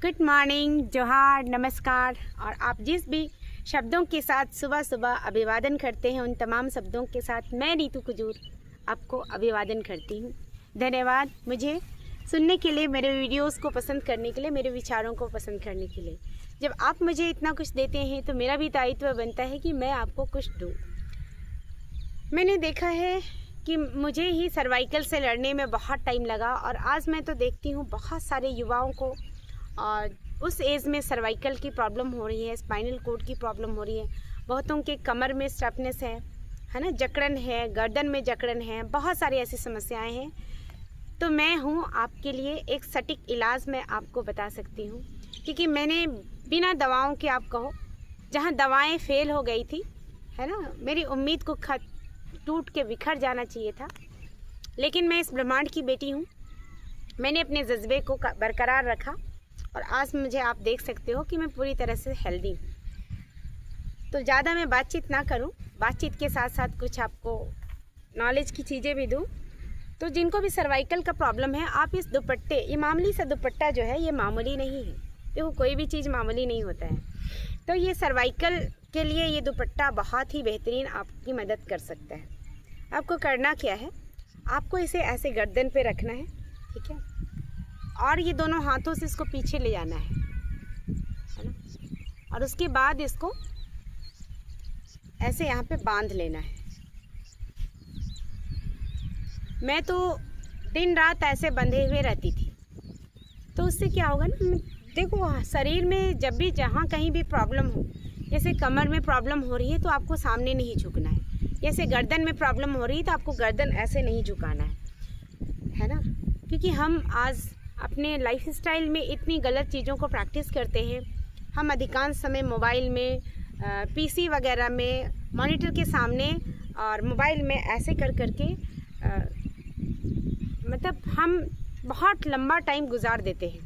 Good morning, जोहार, नमस्कार। और आप जिस भी शब्दों के साथ सुबह सुबह अभिवादन करते हैं, उन तमाम शब्दों के साथ मैं नीतू कुजूर आपको अभिवादन करती हूँ। धन्यवाद मुझे सुनने के लिए, मेरे वीडियोस को पसंद करने के लिए, मेरे विचारों को पसंद करने के लिए। जब आप मुझे इतना कुछ देते हैं तो मेरा भी दायित्व बनता है कि मैं आपको कुछ दूँ। मैंने देखा है कि मुझे ही सर्वाइकल से लड़ने में बहुत टाइम लगा, और आज मैं तो देखती हूँ बहुत सारे युवाओं को और उस एज में सर्वाइकल की प्रॉब्लम हो रही है, स्पाइनल कोड की प्रॉब्लम हो रही है। बहुतों के कमर में स्टफनेस है ना, जकड़न है, गर्दन में जकड़न है, बहुत सारी ऐसी समस्याएं हैं। तो मैं हूँ आपके लिए एक सटीक इलाज मैं आपको बता सकती हूँ, क्योंकि मैंने बिना दवाओं के, आप कहो जहाँ दवाएं फेल हो गई थी, है ना, मेरी उम्मीद को टूट के बिखर जाना चाहिए था, लेकिन मैं इस ब्रह्मांड की बेटी हूँ। मैंने अपने जज्बे को बरकरार रखा और आज मुझे आप देख सकते हो कि मैं पूरी तरह से हेल्दी हूँ। तो ज़्यादा मैं बातचीत ना करूँ, बातचीत के साथ साथ कुछ आपको नॉलेज की चीज़ें भी दूँ। तो जिनको भी सर्वाइकल का प्रॉब्लम है, आप इस दुपट्टे, ये मामूली सा दुपट्टा जो है, ये मामूली नहीं है। देखो, कोई भी चीज़ मामूली नहीं होता है। तो ये सर्वाइकल के लिए ये दुपट्टा बहुत ही बेहतरीन आपकी मदद कर सकता है। आपको करना क्या है, आपको इसे ऐसे गर्दन पे रखना है, ठीक है, और ये दोनों हाथों से इसको पीछे ले जाना है ना, और उसके बाद इसको ऐसे यहाँ पे बांध लेना है। मैं तो दिन रात ऐसे बंधे हुए रहती थी, तो उससे क्या होगा ना, देखो शरीर में जब भी जहाँ कहीं भी प्रॉब्लम हो, जैसे कमर में प्रॉब्लम हो रही है तो आपको सामने नहीं झुकना है, जैसे गर्दन में प्रॉब्लम हो रही है तो आपको गर्दन ऐसे नहीं झुकाना है ना, क्योंकि हम आज अपने लाइफस्टाइल में इतनी गलत चीज़ों को प्रैक्टिस करते हैं। हम अधिकांश समय मोबाइल में, पीसी वगैरह में, मॉनिटर के सामने और मोबाइल में ऐसे कर करके मतलब हम बहुत लंबा टाइम गुजार देते हैं,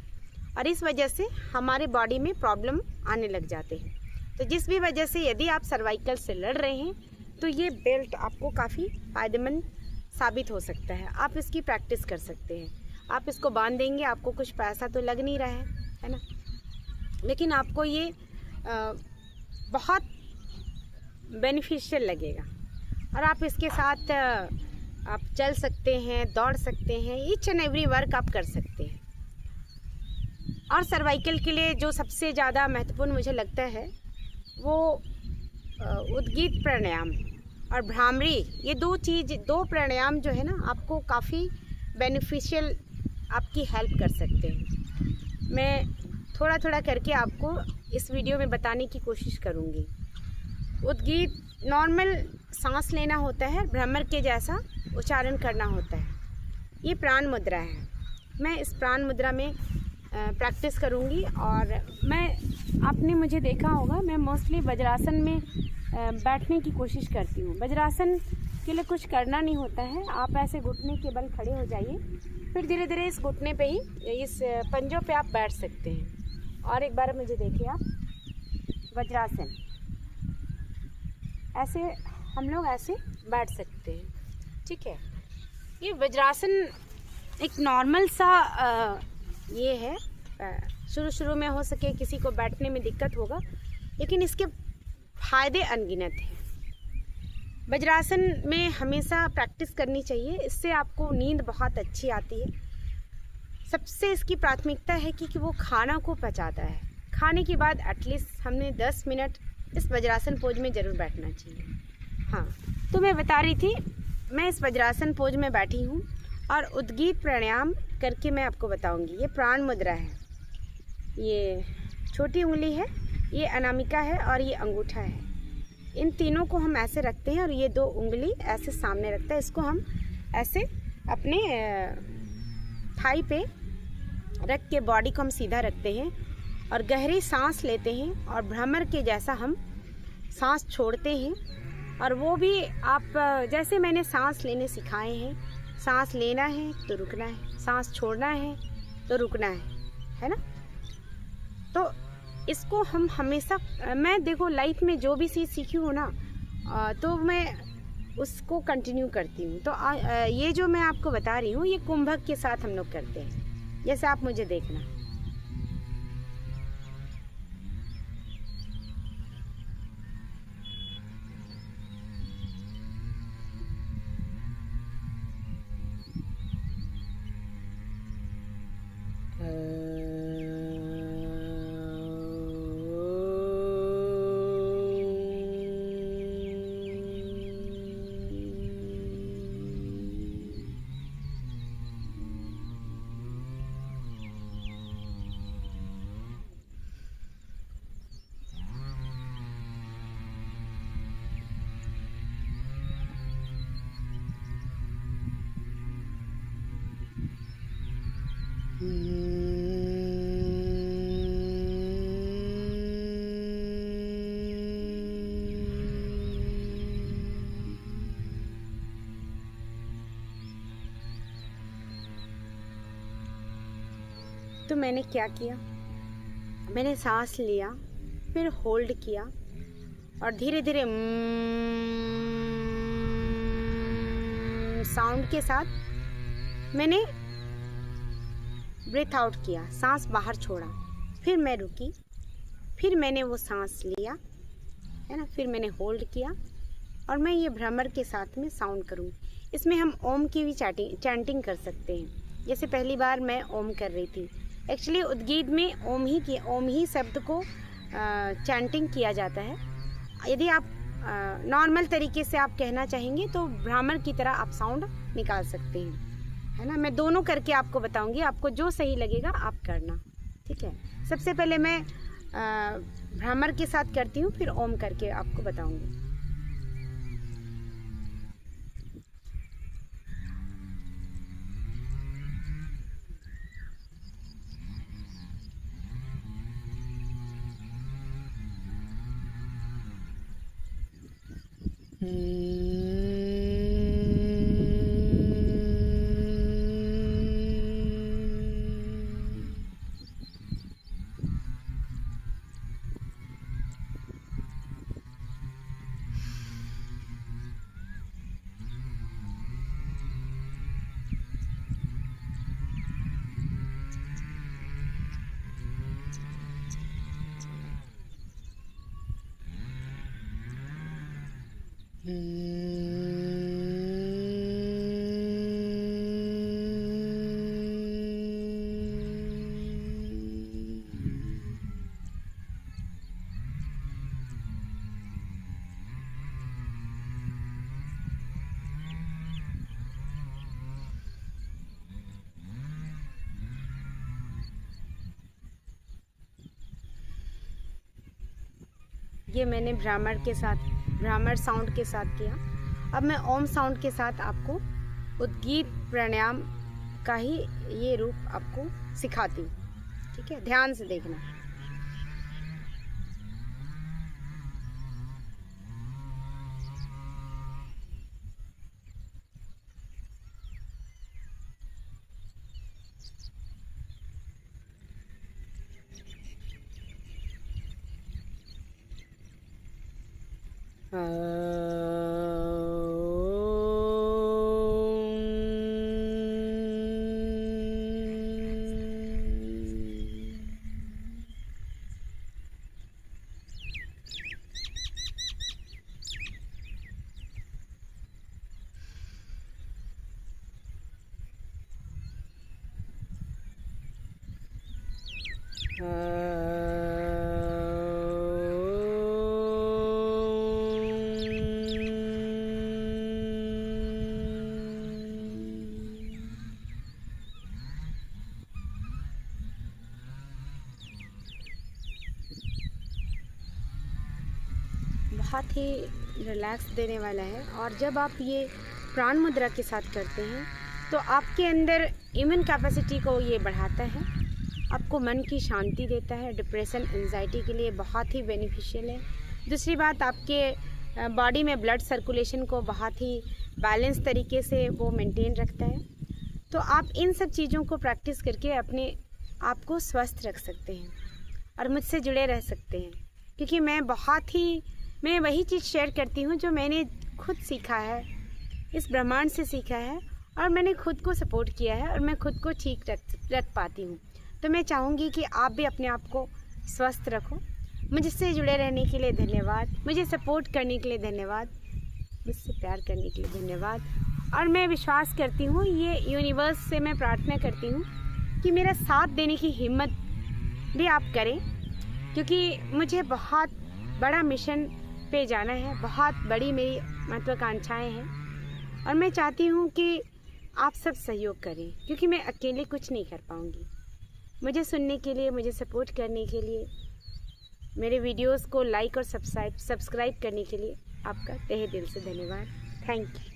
और इस वजह से हमारे बॉडी में प्रॉब्लम आने लग जाते हैं। तो जिस भी वजह से यदि आप सर्वाइकल से लड़ रहे हैं तो ये बेल्ट आपको काफ़ी फ़ायदेमंद साबित हो सकता है। आप इसकी प्रैक्टिस कर सकते हैं। आप इसको बांध देंगे, आपको कुछ पैसा तो लग नहीं रहा है ना, लेकिन आपको ये बहुत बेनिफिशियल लगेगा। और आप इसके साथ आप चल सकते हैं, दौड़ सकते हैं, ईच एंड एवरी वर्क आप कर सकते हैं। और सर्वाइकल के लिए जो सबसे ज़्यादा महत्वपूर्ण मुझे लगता है वो उद्गीत प्राणायाम और भ्रामरी, ये दो प्राणायाम जो है ना, आपको काफ़ी बेनिफिशियल आपकी हेल्प कर सकते हैं। मैं थोड़ा थोड़ा करके आपको इस वीडियो में बताने की कोशिश करूँगी। उद्गीत नॉर्मल सांस लेना होता है, भ्रमर के जैसा उच्चारण करना होता है। ये प्राण मुद्रा है। मैं इस प्राण मुद्रा में प्रैक्टिस करूँगी, और आपने मुझे देखा होगा, मैं मोस्टली वज्रासन में बैठने की कोशिश करती हूँ। वज्रासन के लिए कुछ करना नहीं होता है, आप ऐसे घुटने के बल खड़े हो जाइए, फिर धीरे धीरे इस घुटने पे ही, इस पंजों पे आप बैठ सकते हैं। और एक बार मुझे देखिए, आप वज्रासन, ऐसे हम लोग ऐसे बैठ सकते हैं, ठीक है। ये वज्रासन एक नॉर्मल सा ये है, शुरू में हो सके किसी को बैठने में दिक्कत होगा, लेकिन इसके फायदे अनगिनत हैं। वज्रासन में हमेशा प्रैक्टिस करनी चाहिए, इससे आपको नींद बहुत अच्छी आती है। सबसे इसकी प्राथमिकता है कि वो खाना को पचाता है। खाने के बाद एटलीस्ट हमने 10 मिनट इस वज्रासन पोज में ज़रूर बैठना चाहिए। हाँ, तो मैं बता रही थी, मैं इस वज्रासन पोज में बैठी हूँ और उद्गीत प्राणायाम करके मैं आपको बताऊँगी। ये प्राण मुद्रा है, ये छोटी उंगली है, ये अनामिका है और ये अंगूठा है। इन तीनों को हम ऐसे रखते हैं और ये 2 उंगली ऐसे सामने रखता है। इसको हम ऐसे अपने थाई पे रख के बॉडी को हम सीधा रखते हैं और गहरी सांस लेते हैं, और भ्रमर के जैसा हम सांस छोड़ते हैं। और वो भी आप जैसे मैंने सांस लेने सिखाए हैं, सांस लेना है तो रुकना है, सांस छोड़ना है तो रुकना है ना। तो इसको हम हमेशा, मैं देखो लाइफ में जो भी चीज़ सीखी हूँ ना, तो मैं उसको कंटिन्यू करती हूँ। तो ये जो मैं आपको बता रही हूँ, ये कुंभक के साथ हम लोग करते हैं। जैसे आप मुझे देखना, तो मैंने क्या किया, मैंने सांस लिया, फिर होल्ड किया और धीरे धीरे साउंड के साथ मैंने ब्रेथ आउट किया, सांस बाहर छोड़ा। फिर मैं रुकी, फिर मैंने वो सांस लिया, है ना, फिर मैंने होल्ड किया और मैं ये भ्रमर के साथ में साउंड करूँ। इसमें हम ओम की भी चैंटिंग कर सकते हैं। जैसे पहली बार मैं ओम कर रही थी, एक्चुअली उद्गीत में ओम ही शब्द को चैंटिंग किया जाता है। यदि आप नॉर्मल तरीके से आप कहना चाहेंगे तो भ्रमर की तरह आप साउंड निकाल सकते हैं, है ना। मैं दोनों करके आपको बताऊंगी, आपको जो सही लगेगा आप करना, ठीक है। सबसे पहले मैं भ्रमर के साथ करती हूँ, फिर ओम करके आपको बताऊंगी। ये मैंने भ्रमर साउंड के साथ किया। अब मैं ओम साउंड के साथ आपको उद्गीत प्राणायाम का ही ये रूप आपको सिखाती हूँ, ठीक है, ध्यान से देखना। बहुत ही रिलैक्स देने वाला है। और जब आप ये प्राण मुद्रा के साथ करते हैं तो आपके अंदर इम्यून कैपेसिटी को ये बढ़ाता है, आपको मन की शांति देता है, डिप्रेशन एंजाइटी के लिए बहुत ही बेनिफिशियल है। दूसरी बात, आपके बॉडी में ब्लड सर्कुलेशन को बहुत ही बैलेंस तरीके से वो मेंटेन रखता है। तो आप इन सब चीज़ों को प्रैक्टिस करके अपने आप को स्वस्थ रख सकते हैं और मुझसे जुड़े रह सकते हैं, क्योंकि मैं वही चीज़ शेयर करती हूँ जो मैंने खुद सीखा है, इस ब्रह्मांड से सीखा है, और मैंने खुद को सपोर्ट किया है और मैं खुद को ठीक रख पाती हूँ। तो मैं चाहूँगी कि आप भी अपने आप को स्वस्थ रखो। मुझसे जुड़े रहने के लिए धन्यवाद, मुझे सपोर्ट करने के लिए धन्यवाद, मुझसे प्यार करने के लिए धन्यवाद। और मैं विश्वास करती हूँ, ये यूनिवर्स से मैं प्रार्थना करती हूँ कि मेरा साथ देने की हिम्मत भी आप करें, क्योंकि मुझे बहुत बड़ा मिशन पे जाना है, बहुत बड़ी मेरी महत्वाकांक्षाएँ हैं और मैं चाहती हूँ कि आप सब सहयोग करें, क्योंकि मैं अकेले कुछ नहीं कर पाऊँगी। मुझे सुनने के लिए, मुझे सपोर्ट करने के लिए, मेरे वीडियोस को लाइक और सब्सक्राइब करने के लिए आपका तहे दिल से धन्यवाद। Thank you.